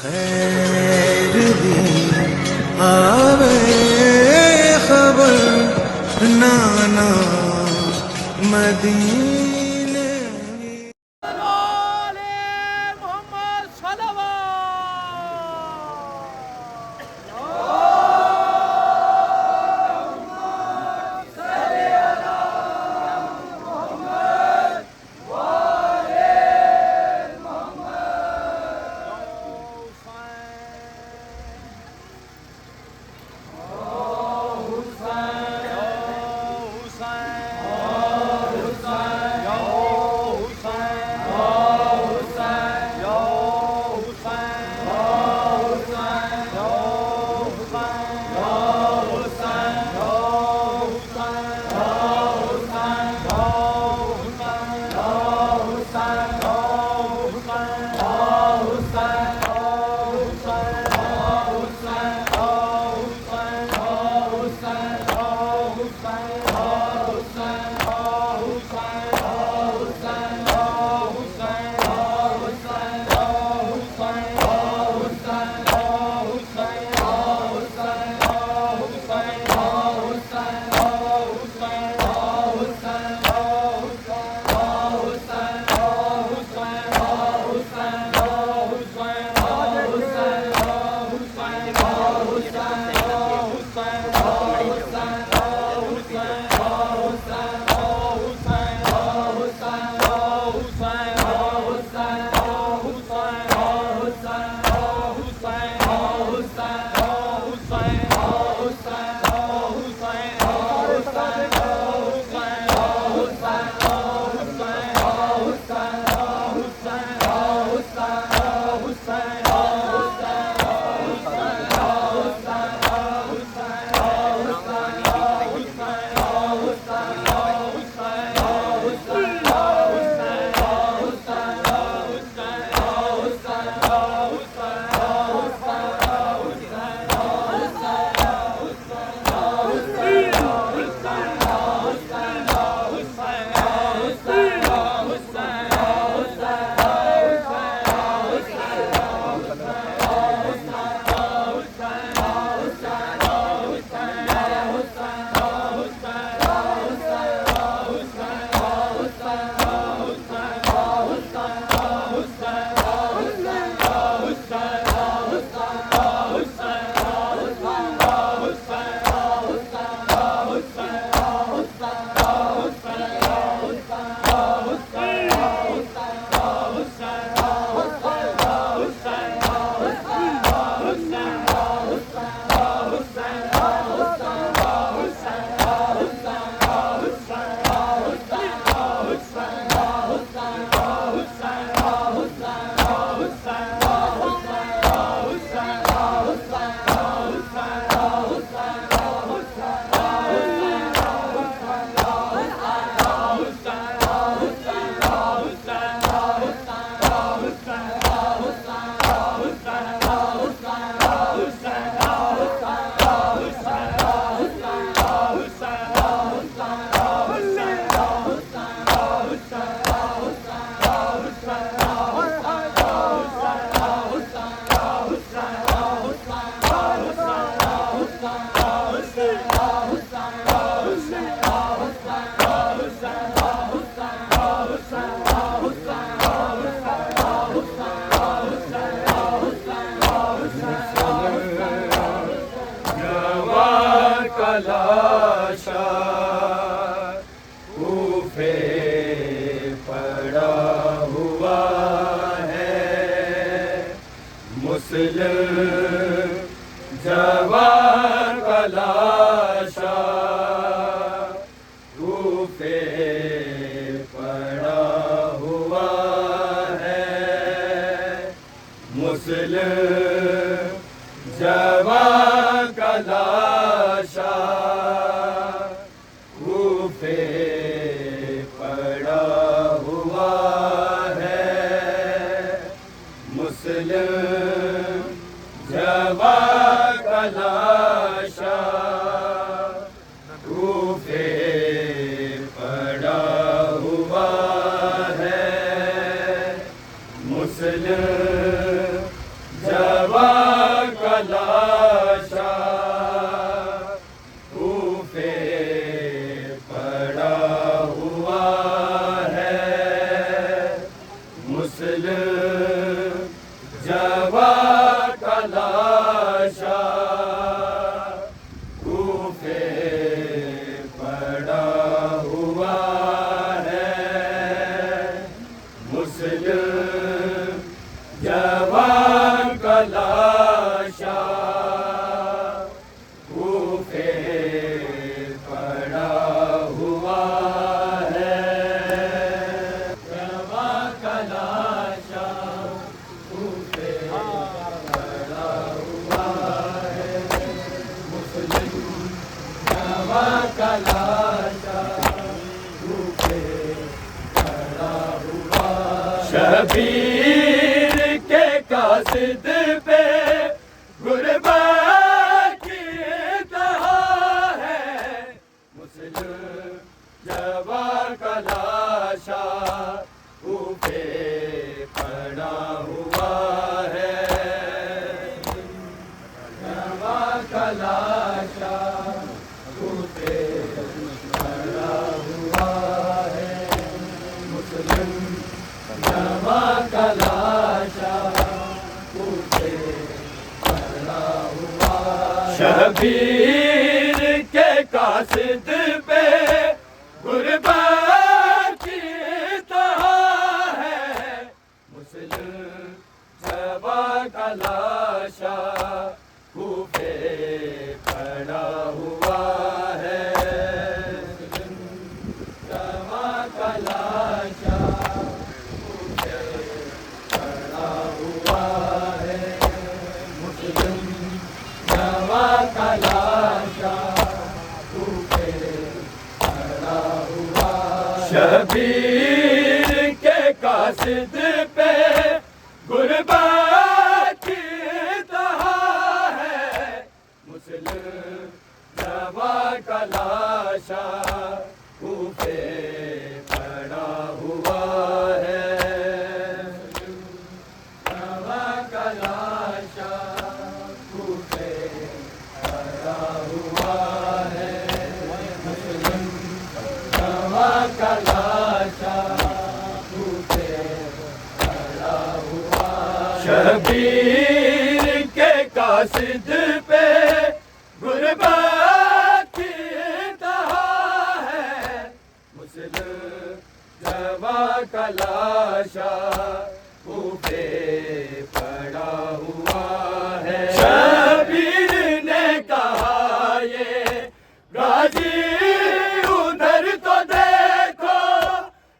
خیر دی آوے خبر نانا مدینے جوان کا لاشا کوفے پڑا ہوا ہے، مسلم جوان کا لاشا کوفے پڑا ہوا ہے، مسلم جوان کا لاشا کوفے پڑا ہوا ہے، مسلم کا لاشا کوفے پڑا ہوا ہے، جبا کا لاشا کوفے پڑا ہوا ہے، مسلم جبا کا لاشا کوفے پڑا ہوا ہے، شبیر کے قاصد پہ غربت کی انتہا ہے، مسلم جوان کا لاشا کوفے پڑا ہوا ہے، جوان کا لاشا کوفے پڑا ہوا ہے، مسلم جوان کا لاشا کوفے پڑا ہوا ہے، شبیر کے قاصد پہ غربت کی انتہا ہے، مسلم جوان کا لاشا کوفے پڑا ہوا ہے، جوان کا لاشا کوفے پڑا ہوا ہے، مسلم جوان کا لاشا کوفے پڑا ہوا ہے، شبیر کے قاصد پہ غربت کی انتہا ہے، مسلم جوان کا لاشا کوفے پڑا ہوا ہے، جوان کا لاشا کوفے پڑا ہوا ہے، مسلم جوان کا لاشا کوفے پڑا ہوا ہے، شبیر کے قاصد پہ غربت کی انتہا ہے، مسلم جوان کا لاشا کوفے پڑا ہوا ہے، شبیر نے کہا یہ غازی ادھر تو دیکھو،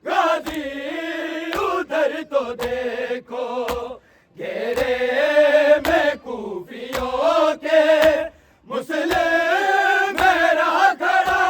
غازی ادھر تو دیکھو، گھیرے میں کوفیوں کے مسلم میرا کھڑا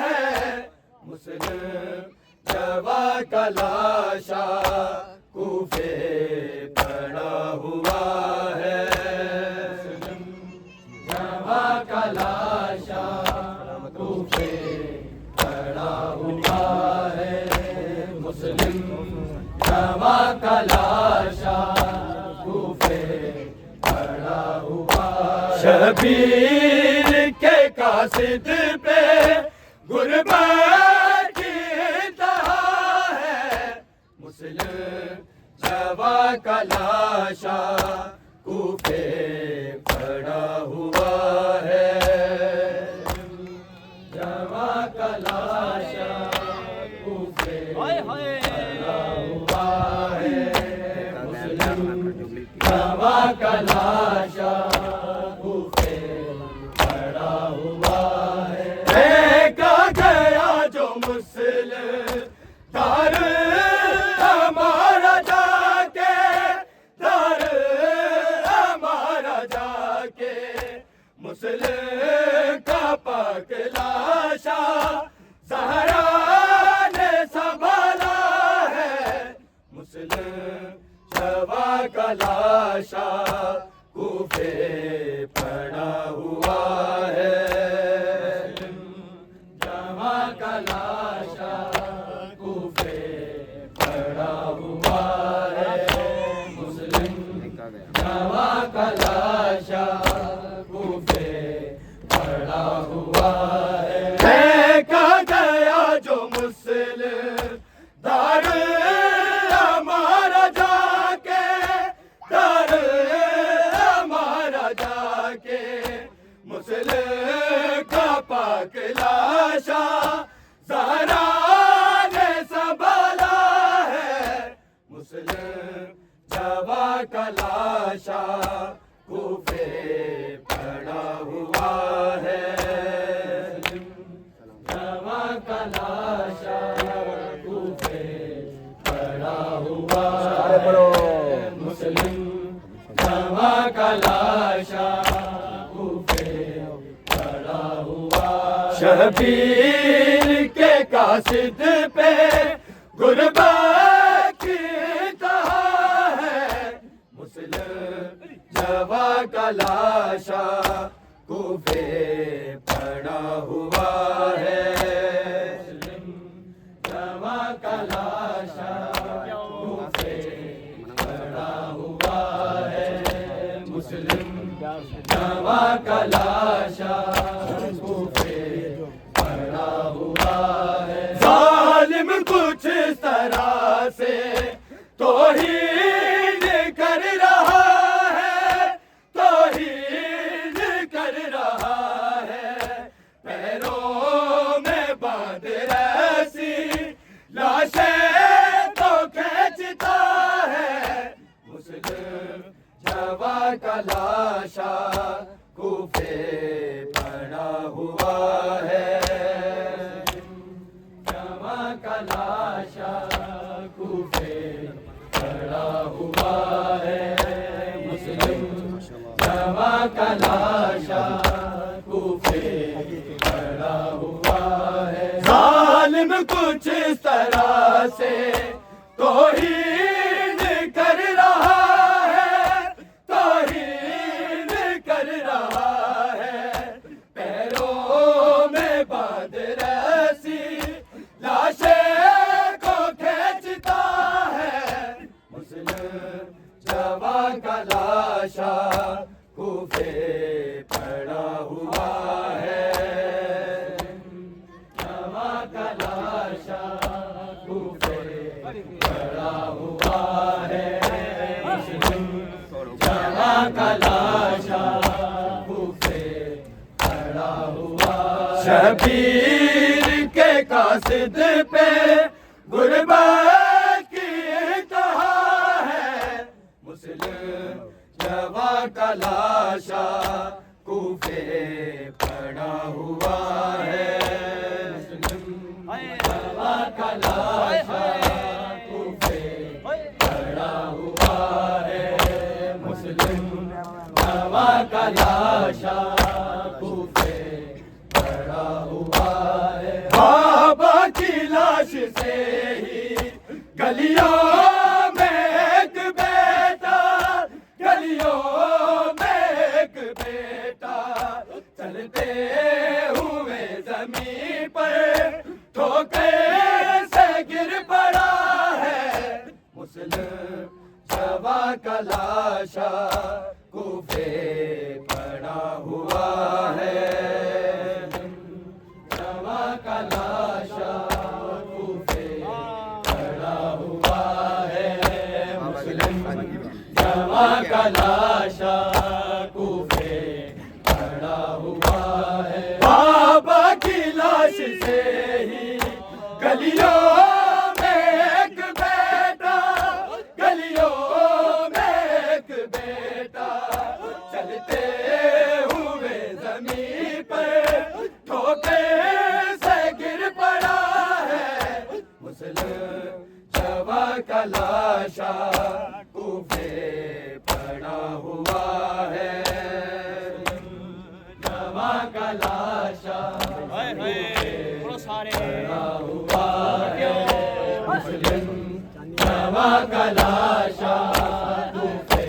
ہے، مسلم جوان کا لاشا کوفے پڑا ہوا ہے، جوان کا لاشا کوفے پڑا ہوا ہے، مسلم جوان کا لاشا کوفے پڑا ہوا ہے، شبیر کے قاصد پہ غربت کی انتہا ہے، مسلم جوان کا لاشا کوفے پڑا ہوا ہے، جوان کا لاشا کوفے پڑا ہوا ہے، مسلم جوان کا لاشا کوفے پڑا ہوا ہے، دیکھا گیا جو مسلم دار ہمارا جا کے، دار ہمارا جا کے، مسلم کا پاک لاشا زہرا نے سنبھالا ہے، مسلم جوان کا لاشا کوفے پڑا ہوا ہے، جوان کا لاشا کوفے پڑا ہوا ہے، مسلم جوان کا لاشا کوفے پڑا ہوا ہے، دیکھا گیا جو مسلم دار ہمارا جا کے، دار ہمارا جا کے، مسلم کا پاک لاشا زہرا نے سنبھالا ہے، مسلم جوان کا کا لاشا کوفے پڑا ہوا ہے جواں کا لاشا کوفے پڑا ہوا ہے مسلم جواں کا لاشا کوفے پڑا ہوا شبیر کے قاصد پہ غربت کی انتہا ہے مسلم جواں کا لاشا کوفے پڑا ہوا ہے مسلم جواں کا لاشا کوفے پڑا ہوا ہے مسلم جواں کا لاشا کوفے پڑا ہوا ہے ظالم کچھ اس طرح سے توہین کر رہا ہے توہین کر رہا ہے پیروں میں باندھ ایسی لاشیں تو کھینچتا ہے مسلم جواں کا لاشا کوفے پڑا ہوا ہے جواں کا لاشا کوفے پڑا ہوا ہے مسلم جواں کا لاشا کوفے پڑا ہوا ہے ظالم کچھ اس طرح سے توہین کر رہا ہے توہین کر رہا ہے پیروں میں باندھ ایسی لاشیں کو کھینچتا ہے مسلم جواں کا لاشا کوفے پڑا ہوا ہے جواں کا لاشا کوفے پڑا ہوا ہے مسلم جواں کا لاشا کوفے پڑا ہوا شبیر کے قاصد پہ غربت کی انتہا ہے مسلم جواں کا لاشا کوفے پڑا ہوا ہے مسلم جواں کا لاشا کوفے پڑا ہوا ہے مسلم جواں کا لاشا کوفے پڑا ہوا ہے بابا کی لاش سے ہی گلیوں میں ایک بیٹا گلیوں میں ایک بیٹا چلتے ہوئے زمین پر ٹھوکر سے گر پڑا ہے مسلم جواں کا لاشا کوفے پڑا ہوا ہے جواں کا لاشا کوفے پڑا ہوا ہے مسلم جواں کا لاشا کوفے پڑا ہوا ہے بابا کی لاش سے ہی گلیوں میں ایک بیٹا گلیوں میں ایک بیٹا چلتے ہوئے زمین پر ٹھوکر سے گر پڑا ہے مسلم جواں کا لاشا کوفے پڑا ہوا ہے جواں کا لاشا پڑا ہوا ہے مسلم جواں کا لاشا کوفے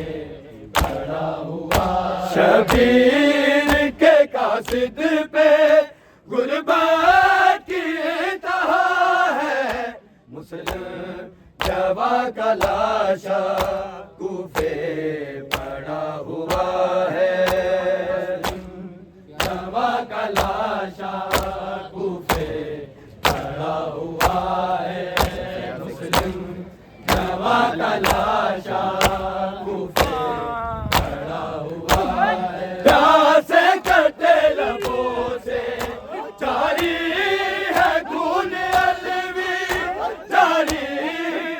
پڑا ہوا شبیر کے قاصد پہ غربت کی انتہا ہے مسلم جواں کا لاشا کوفے پڑا ہوا ہے جواں کا لاشا کوفے پڑا ہوا ہے مسلم جواں کا لاشا کوفے پڑا ہوا ہے پیاسے کٹے لبوں سے جاری ہے خون الوی جاری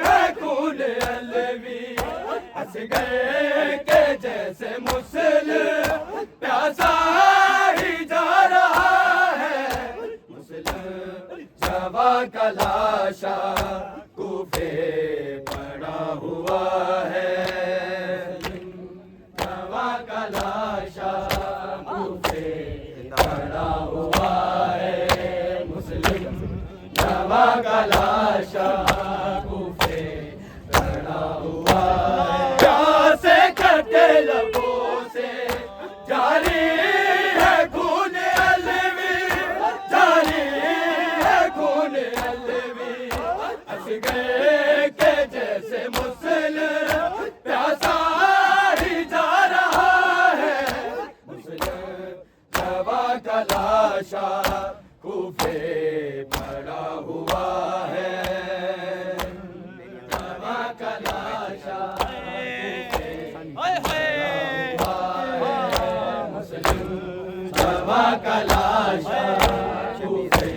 ہے خون الوی ہنس گئے جیسے مسلم پیاسا ہی جا رہا ہے مسلم جوان کا لاشا کوفے پڑا ہوا ہے جوان کا لاشا کوفے پڑا ہوا ہے مسلم جوان کا لاشا کوفے پڑا ہوا ہے پیاسے کٹے لبوں سے جاری ہے خون علوی جاری ہے خون علوی اصغر کے جیسے مسلم پیاسا ہی جا رہا ہے مسلم جوان کا لاشا کوفے پڑا ہوا ہے جوان کا لاشا کا لاشا کوفے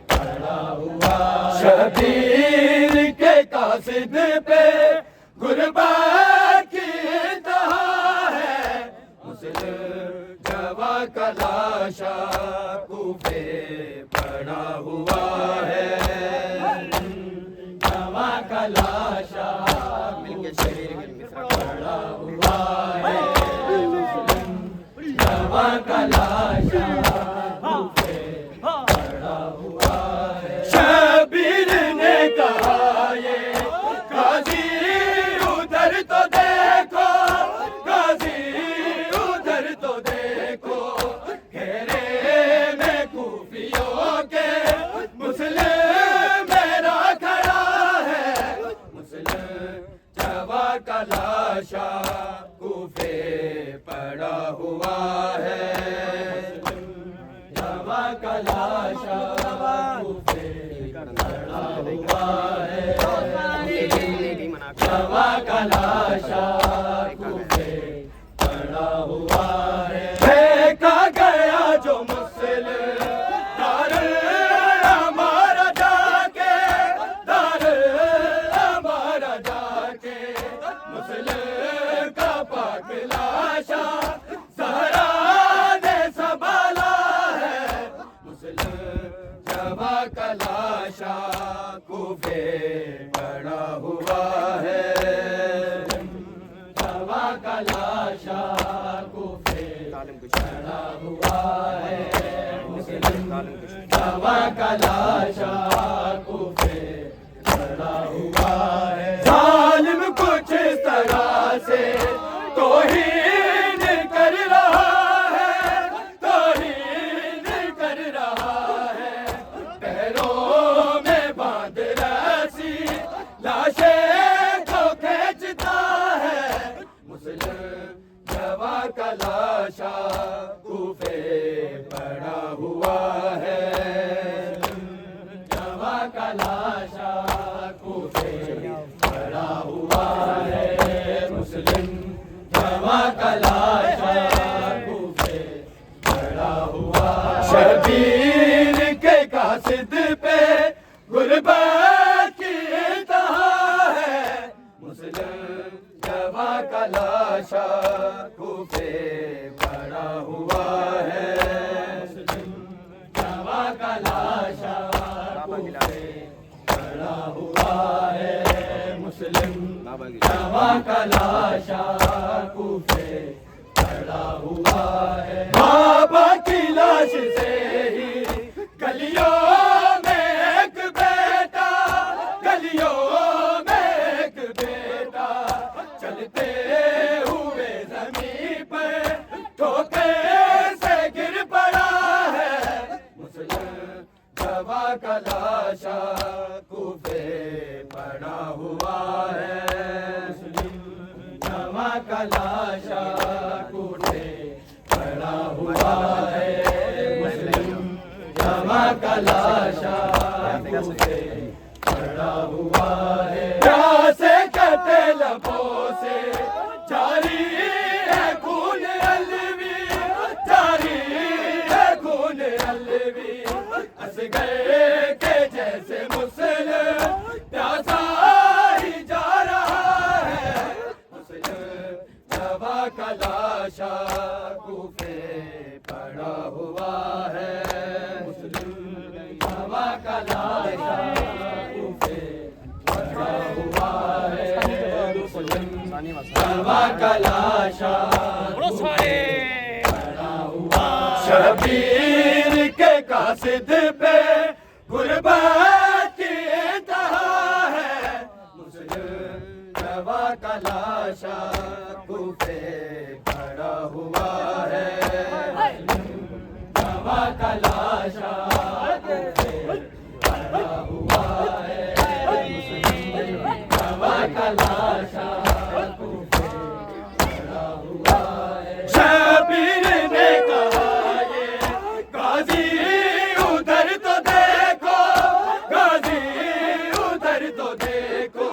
پڑا ہوا شبیر کے قاصد پہ غربت کی انتہا ہے مسلم جوان کا لاشا کوفے پڑا ہوا ہے جوان کا لاشا پڑا ہوا ہے جوان کا لاشا شبیر نے کہا یہ قاضی ادھر تو دیکھو قاضی ادھر تو دیکھو گھیرے میں کوفیوں کے مسلم میرا کھڑا ہے مسلم جوان کا لاشا کوفے پڑا ہوا ہے جوان کا لاشا کوفے پڑا ہوا ہے جوان کا لاشا کوفے پڑا ہوا ہے دیکھا گیا جو مسلم دار ہمارا جا کے دار ہمارا جا کے مسلم کا پاک لاشا زہرا نے سنبھالا ہے مسلم جوان کا لاشا کوفے پڑا ہوا ہے جوان کا لاشا کوفے پڑا ہوا ہے مسلم جوان کا لاشا کوفے پڑا ہوا ہے ظالم کچھ اس طرح سے توہین کر رہا ہے توہین کر رہا ہے پیروں میں باندھ رسی لاشیں کو کھینچتا ہے مسلم جوان کا لاشا کوفے پڑا ہوا ہے جوان کا لاشا کوفے پڑا ہوا ہے مسلم جوان کا لاشا کوفے پڑا ہوا شبیر کے قاصد پہ غربت کی انتہا ہے مسلم جوان کا لاشا کوفے پڑا ہوا ہے جوان کا لاشا کوفے پڑا ہوا ہے مسلم جوان کا لاشا کوفے پڑا ہوا ہے بابا کی لاش سے ہی گلیوں میں ایک بیٹا گلیوں میں ایک بیٹا چلتے ہوئے زمین پر ٹھوکے سے گر پڑا ہے مسلم جوان کا لاشا کوفے پڑا ہوا ہے جوان کا لاشا کوفے پڑا ہوا ہے مسلم جوان کا لاشا کوفے پڑا ہوا ہے پیاسے کٹے لبوں سے جاری ہے خون علوی جاری ہے خون علوی اصغر کے جیسے مسلم پیاسا ہی جا رہا ہے مسلم جوان کا لاشا کوفے پڑا ہوا ہے مسلم جمع کا لاشا کوفے پڑا ہوا ہے مسلم جمع کا لاشا پڑا ہوا شبیر کے قاصد پہ غربت کی انتہا ہے مسلم جمع کا لاشا کوفے پڑا ہوا ہے جمع کا لاشا کوفے پڑا ہوا ہے جمع کا لاشا کوفے پڑا ہوا ہے شبیر نے کہا یہ غازی ادھر تو دیکھو غازی ادھر تو دیکھو